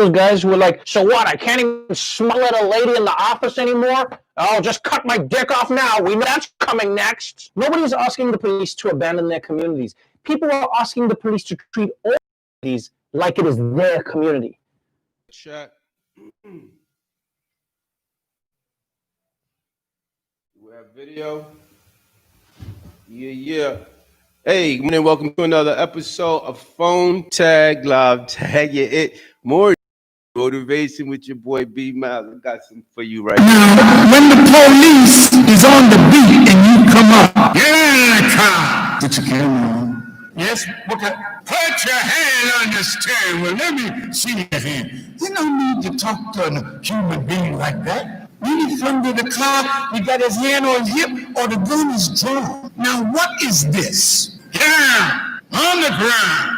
those guys who are like, so what? I can't even smell at a lady in the office anymore. I'll just cut my dick off now. We know that's coming next. Nobody's asking the police to abandon their communities. People are asking the police to treat all communities like it is their community. Chat. We have video. Yeah. Hey, good morning. Welcome to another episode of Phone Tag Live Tag. More motivation with your boy B Miles. I got some for you right now. When the police is on the beat and you come up, yeah, cop. Put your camera on. Yes, okay. Put your hand on the steering wheel. Let me see your hand. You don't need to talk to a human being like that. When he come to the car, he got his hand on his hip, or the gun is drawn. Now, what is this? Get down, on the ground.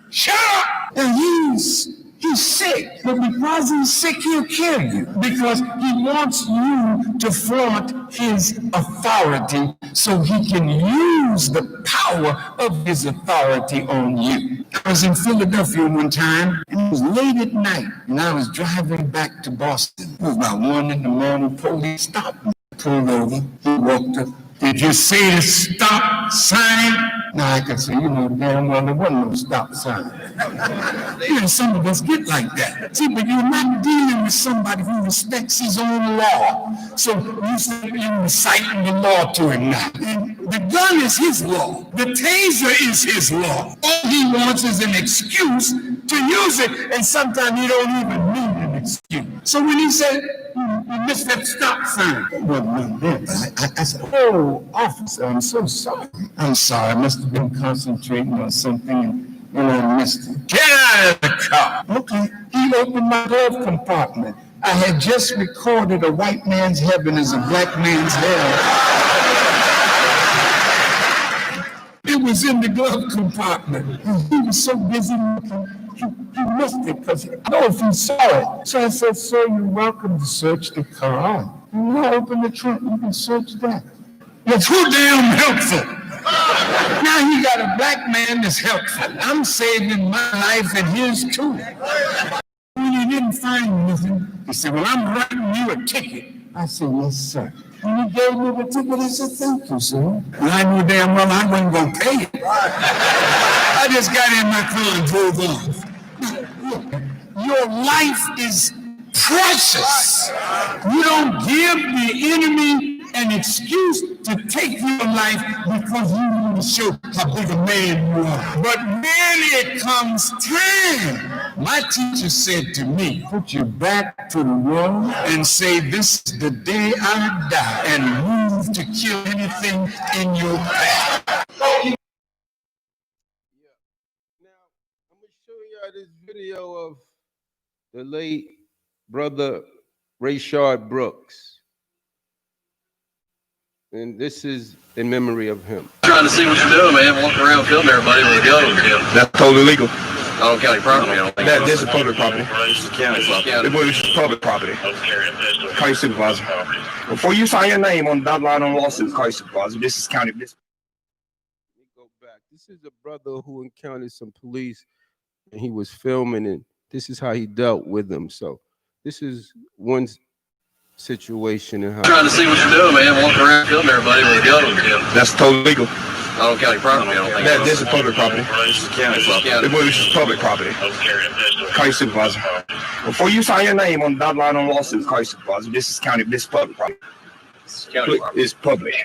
Shut up. And he's sick, but because he's sick, he'll kill you. Because he wants you to flaunt his authority so he can use the power of his authority on you. I was in Philadelphia one time, and it was late at night, and I was driving back to Boston. It was about 1 a.m. Police stopped me. Pulled over. He walked up. Did you see the stop sign? No, I could say, damn well there wasn't no stop sign. Some of us get like that. See, but you're not dealing with somebody who respects his own law. So you're reciting the law to him now. And the gun is his law. The taser is his law. All he wants is an excuse to use it, and sometimes you don't even need an excuse. So when he said, you missed that stop sign. I said, oh, officer, I'm so sorry. I'm sorry. I must have been concentrating on something and I missed it. Get out of the car. Okay. He opened my glove compartment. I had just recorded a white man's heaven as a black man's hell. It was in the glove compartment. He was so busy looking. He missed it because I don't know if he saw it. So I said, sir, you're welcome to search the car. You open the trunk, you can search that. You're too damn helpful. Now he got a black man that's helpful. I'm saving my life and his too. When he didn't find nothing, he said, well, I'm writing you a ticket. I said, yes, sir. And he gave me the ticket. I said, thank you, sir. And I knew damn well I wasn't going to pay it. I just got in my car and drove off. Your life is precious. You don't give the enemy an excuse to take your life because you want to show how big a man you are. But when it comes time, my teacher said to me, put your back to the wall and say, this is the day I die, and move to kill anything in your path. This video of the late brother RAYSHARD Brooks, and this is in memory of him. Trying to see what you're doing, man. Walking around filming everybody with a gun. That's totally legal. On county property. I don't think this is public property. This is county property. This is public property. Call your supervisor. Before you sign your name on the dotted line on lawsuits, call your supervisor. This is county business. Let me go back. This is a brother who encountered some police. And he was filming, and this is how he dealt with them. So this is one situation. And how trying to see what you're doing, man. Walking around filming everybody with a gun. That's totally legal. On county property. I don't think this is public property. This is county property. This is public property. Call your supervisor. Before you sign your name on the dotted line on lawsuits, call your supervisor. This is public property. It's public.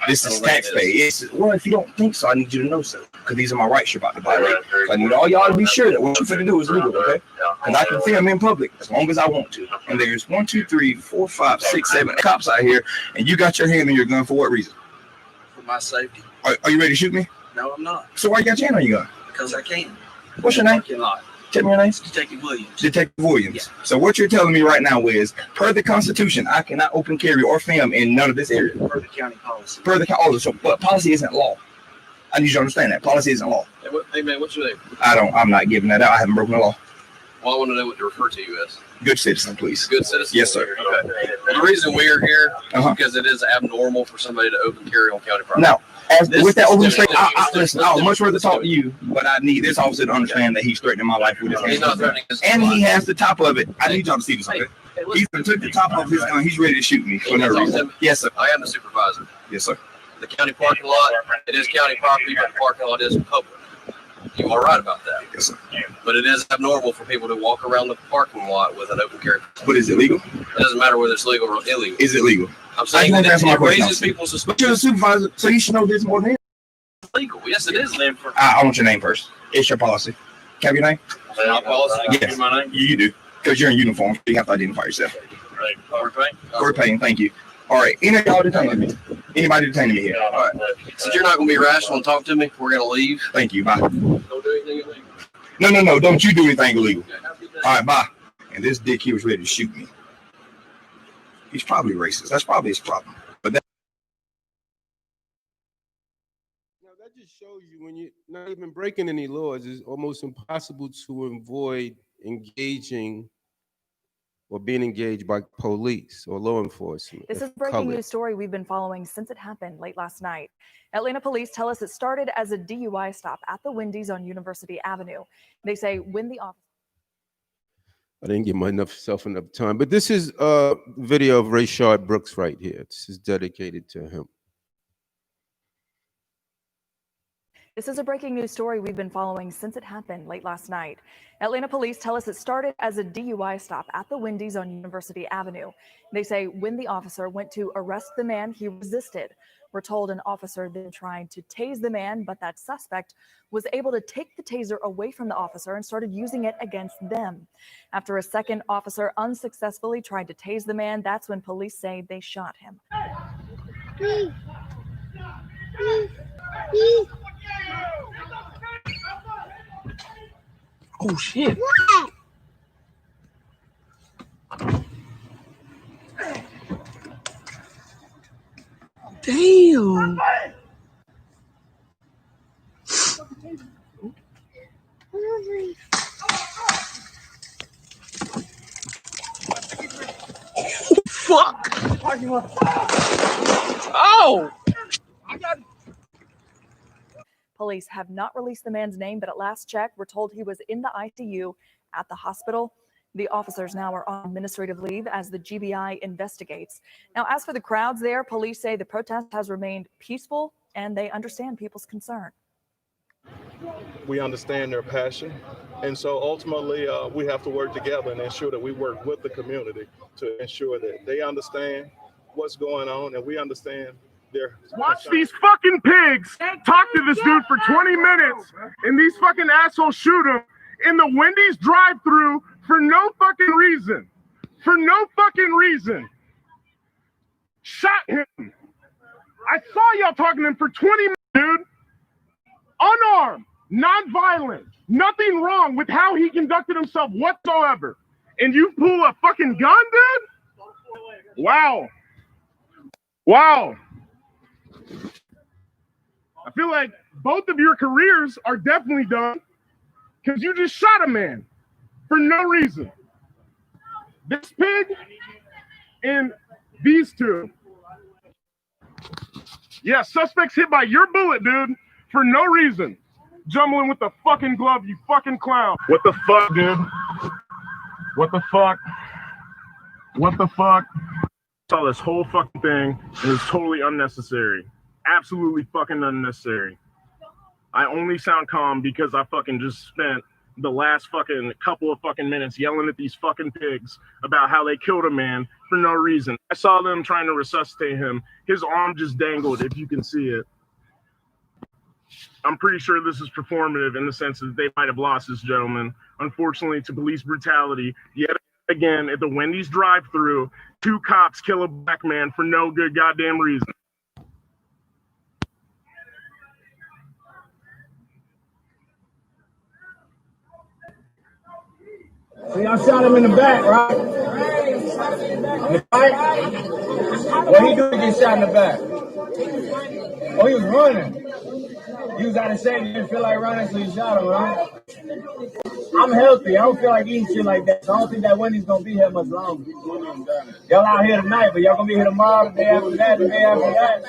This is taxpayer. Well, if you don't think so, I need you to know so. Because these are my rights you're about to violate. So I need all y'all to be sure that what you're going to do is legal, okay? And I can film in public as long as I want to. And there's 1, 2, 3, 4, 5, 6, 7 cops out here, and you got your hand on your gun for what reason? For my safety. Are you ready to shoot me? No, I'm not. So why you got your hand on your gun? Because I can. What's your name? Tell me your name. Detective Williams. Detective Williams. Yeah. So what you're telling me right now is, per the Constitution, I cannot open carry or film in none of this area. Per the county policy. But policy isn't law. I need you to understand that policy isn't law. Hey man, what's your name? I'm not giving that out. I haven't broken the law. Well, I want to know what to refer to you as. Good citizen, please. Good citizen? Yes, sir. Okay. Well, the reason we are here is because it is abnormal for somebody to open carry on county property. Now, with that administration, listen, I would much rather talk to you, but I need this officer to understand that he's threatening my life with his hands. He's not threatening his And life. he has the top of it. I need y'all to see this, okay? He took the top of his gun. He's ready to shoot me for no reason. Yes, sir. I am the supervisor. Yes, sir. The county parking lot, it is county property, but the parking lot is public. You are right about that. Yes, sir. But it is abnormal for people to walk around the parking lot with an open carry. But is it legal? It doesn't matter whether it's legal or illegal. Is it legal? I'm saying that it raises people's suspicion. But you're the supervisor, so you should know this more than him. It's legal. Yes, it is. I want your name first. It's your policy. Can I have your name? My policy. Yes. My name. You do. Because you're in uniform. You have to identify yourself. Right. Court paying. Court paying. Thank you. All right. Any of y'all detaining me? Anybody detaining me here? All right. Since you're not going to be rational and talk to me, we're going to leave. Thank you. Bye. Don't do anything illegal. No. Don't you do anything illegal. All right. Bye. And this dick here was ready to shoot me. He's probably racist. That's probably his problem. But that. Now that just shows you when you're not even breaking any laws, it's almost impossible to avoid engaging or being engaged by police or law enforcement. This is a breaking news story we've been following since it happened late last night. Atlanta police tell us it started as a DUI stop at the Wendy's on University Avenue. They say when the officer... I didn't give myself enough time, but this is a video of RAYSHARD Brooks right here. This is dedicated to him. This is a breaking news story we've been following since it happened late last night. Atlanta police tell us it started as a DUI stop at the Wendy's on University Avenue. They say when the officer went to arrest the man, he resisted. We're told an officer then tried to tase the man, but that suspect was able to take the taser away from the officer and started using it against them. After a second officer unsuccessfully tried to tase the man, that's when police say they shot him. Oh, shit. Damn. Fuck. Oh. Police have not released the man's name, but at last check, we're told he was in the ICU at the hospital. The officers now are on administrative leave as the GBI investigates. Now, as for the crowds there, police say the protest has remained peaceful and they understand people's concern. We understand their passion. And so ultimately, we have to work together and ensure that we work with the community to ensure that they understand what's going on and we understand their Watch these fucking pigs talk to this dude for 20 minutes and these fucking assholes shoot him in the Wendy's drive-thru for no fucking reason. For no fucking reason. Shot him. I saw y'all talking to him for 20 minutes, dude. Unarmed, non-violent, nothing wrong with how he conducted himself whatsoever. And you pull a fucking gun, dude? Wow. Wow. I feel like both of your careers are definitely done because you just shot a man for no reason. This pig and these two. Yeah, suspects hit by your bullet, dude, for no reason. Jumbling with the fucking glove, you fucking clown. What the fuck, dude? What the fuck? What the fuck? Saw this whole fucking thing and it's totally unnecessary. Absolutely fucking unnecessary. I only sound calm because I fucking just spent the last fucking couple of fucking minutes yelling at these fucking pigs about how they killed a man for no reason. I saw them trying to resuscitate him. His arm just dangled, if you can see it. I'm pretty sure this is performative in the sense that they might have lost this gentleman, unfortunately, to police brutality. Yet again, at the Wendy's drive-thru, 2 cops kill a black man for no good goddamn reason. So y'all shot him in the back, right? In the fight? What he do to get shot in the back? Oh, he was running. He was out of shape. He didn't feel like running, so you shot him, right? I'm healthy. I don't feel like eating shit like that. So I don't think that Wendy's gonna be here much longer. Y'all out here tonight, but y'all gonna be here tomorrow, the day after that, the day after that.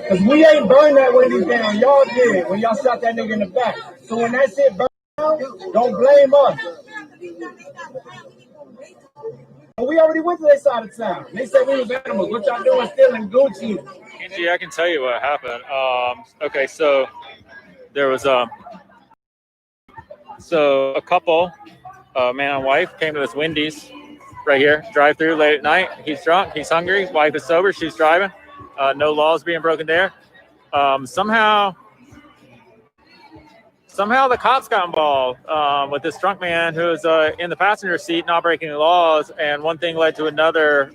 Cause we ain't burned that Wendy's down. Y'all did when y'all shot that nigga in the back. So when that shit burned down, don't blame us. We already went to their side of town. They said we was animals. What y'all doing stealing Gucci? Angie, I can tell you what happened. Okay, so there was a couple, man and wife, came to this Wendy's right here, drive through late at night. He's drunk, he's hungry, his wife is sober, she's driving. No laws being broken there. Somehow the cops got involved with this drunk man who was in the passenger seat, not breaking the laws, and one thing led to another.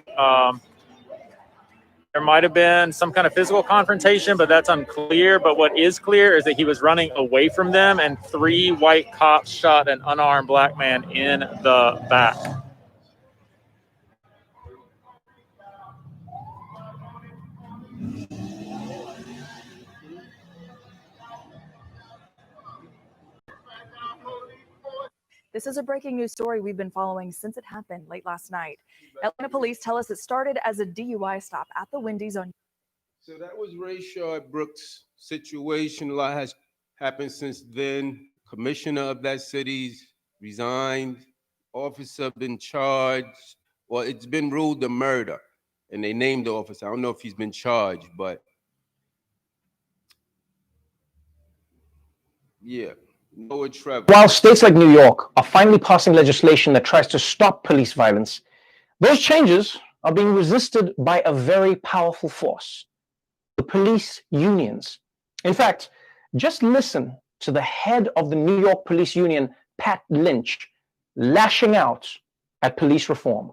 There might have been some kind of physical confrontation, but that's unclear. But what is clear is that he was running away from them, and 3 white cops shot an unarmed black man in the back. This is a breaking news story we've been following since it happened late last night. Atlanta police tell us it started as a DUI stop at the Wendy's on. So that was RAYSHARD Brooks' situation. A lot has happened since then. Commissioner of that city's resigned. Officer been charged. Well, it's been ruled a murder, and they named the officer. I don't know if he's been charged, but yeah. Noah Trevor. While states like New York are finally passing legislation that tries to stop police violence, those changes are being resisted by a very powerful force, the police unions. In fact, just listen to the head of the New York Police Union, Pat Lynch, lashing out at police reform.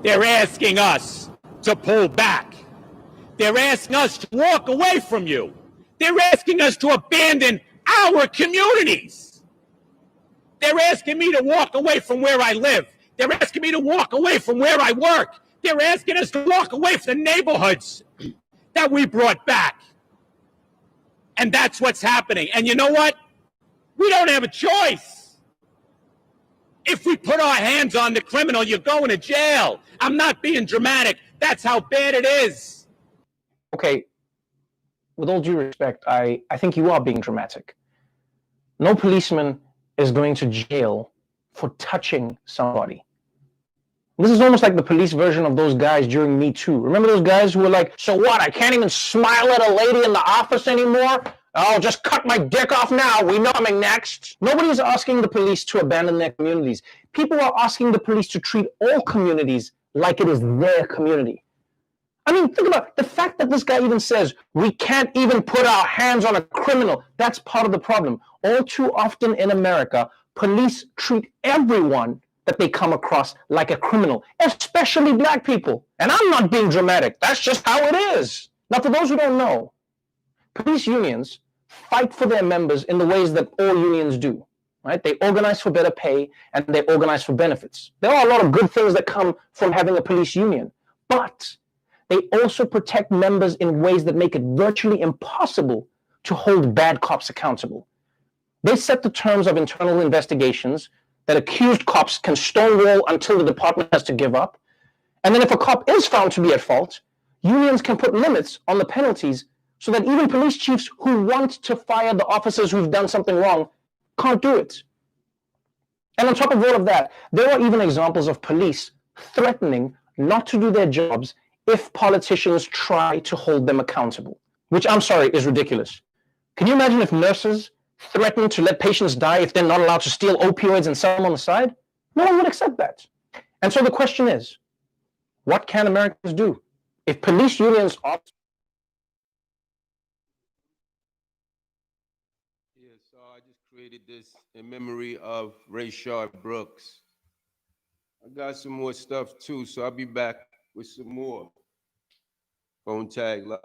They're asking us to pull back. They're asking us to walk away from you. They're asking us to abandon our communities. They're asking me to walk away from where I live. They're asking me to walk away from where I work. They're asking us to walk away from the neighborhoods that we brought back. And that's what's happening. And you know what? We don't have a choice. If we put our hands on the criminal, you're going to jail. I'm not being dramatic. That's how bad it is. Okay, with all due respect, I think you are being dramatic. No policeman is going to jail for touching somebody. This is almost like the police version of those guys during Me Too. Remember those guys who were like, so what, I can't even smile at a lady in the office anymore? Oh, just cut my dick off now. We know I'm coming next. Nobody's asking the police to abandon their communities. People are asking the police to treat all communities like it is their community. I mean, think about it. The fact that this guy even says we can't even put our hands on a criminal. That's part of the problem. All too often in America, police treat everyone that they come across like a criminal, especially black people. And I'm not being dramatic. That's just how it is. Now, for those who don't know, police unions fight for their members in the ways that all unions do. Right? They organize for better pay and they organize for benefits. There are a lot of good things that come from having a police union, but they also protect members in ways that make it virtually impossible to hold bad cops accountable. They set the terms of internal investigations that accused cops can stonewall until the department has to give up. And then if a cop is found to be at fault, unions can put limits on the penalties so that even police chiefs who want to fire the officers who've done something wrong can't do it. And on top of all of that, there are even examples of police threatening not to do their jobs if politicians try to hold them accountable, which I'm sorry is ridiculous. Can you imagine if nurses threaten to let patients die if they're not allowed to steal opioids and sell them on the side? No one would accept that. And so the question is, what can Americans do? If police unions are... Yeah, so I just created this in memory of RAYSHARD Brooks. I got some more stuff too, so I'll be back with some more. Phone tag live.